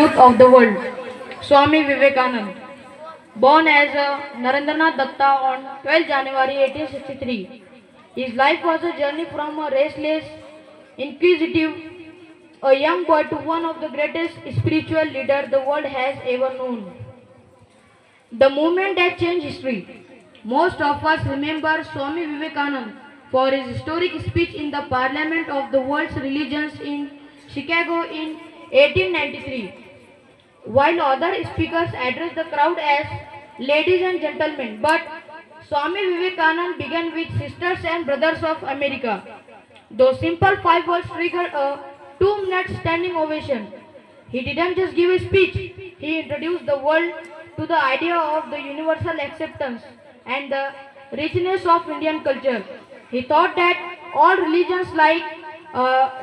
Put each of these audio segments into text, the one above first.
youth of the world, Swami Vivekananda. Born as Narendranath Datta on 12 January 1863, his life was a journey from a restless, inquisitive, a young boy to one of the greatest spiritual leaders the world has ever known. The movement that changed history. Most of us remember Swami Vivekananda for his historic speech in the Parliament of the World's Religions in Chicago in 1893, while other speakers addressed the crowd as ladies and gentlemen. But Swami Vivekananda began with Sisters and Brothers of America. Those simple five words triggered a 2-minute standing ovation. He didn't just give a speech, he introduced the world to the idea of the universal acceptance and the richness of Indian culture. He thought that all religions like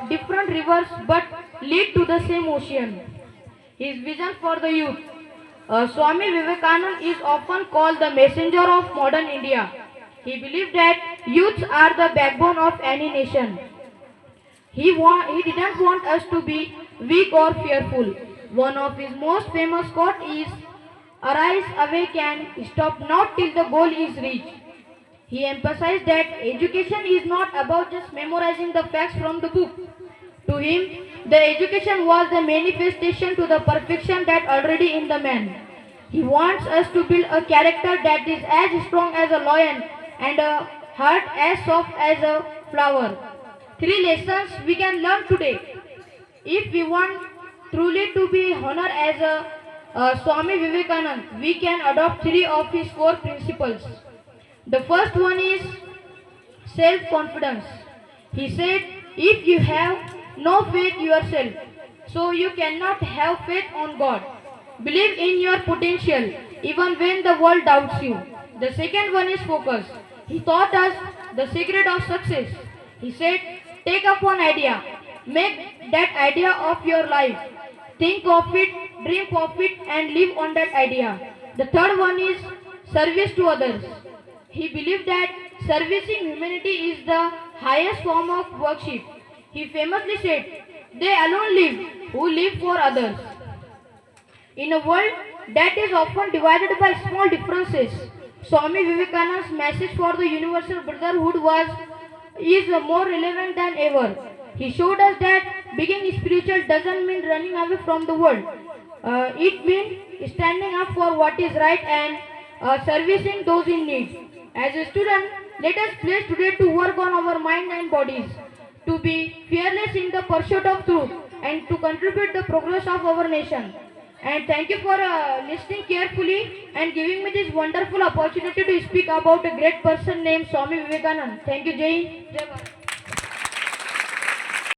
different rivers but lead to the same ocean. His vision for the youth. Swami Vivekananda is often called the messenger of modern India. He believed that youths are the backbone of any nation. He didn't want us to be weak or fearful. One of his most famous quotes is, "Arise, awake and stop not till the goal is reached." He emphasized that education is not about just memorizing the facts from the book. To him, the education was the manifestation to the perfection that already in the man. He wants us to build a character that is as strong as a lion and a heart as soft as a flower. 3 lessons we can learn today. If we want truly to be honored as a Swami Vivekananda, we can adopt 3 of his 4 principles. The first one is self-confidence. He said, if you have no faith yourself, so you cannot have faith on God. Believe in your potential even when the world doubts you. The second one is focus. He taught us the secret of success. He said, take up one idea, make that idea of your life. Think of it, dream of it and live on that idea. The third one is service to others. He believed that servicing humanity is the highest form of worship. He famously said, they alone live who live for others. In a world that is often divided by small differences, Swami Vivekananda's message for the universal brotherhood is more relevant than ever. He showed us that being spiritual doesn't mean running away from the world. It means standing up for what is right and servicing those in need. As a student, let us pledge today to work on our mind and bodies, to be fearless in the pursuit of truth, and to contribute the progress of our nation. And thank you for listening carefully and giving me this wonderful opportunity to speak about a great person named Swami Vivekananda. Thank you, Jai Hind, Jai Bharat.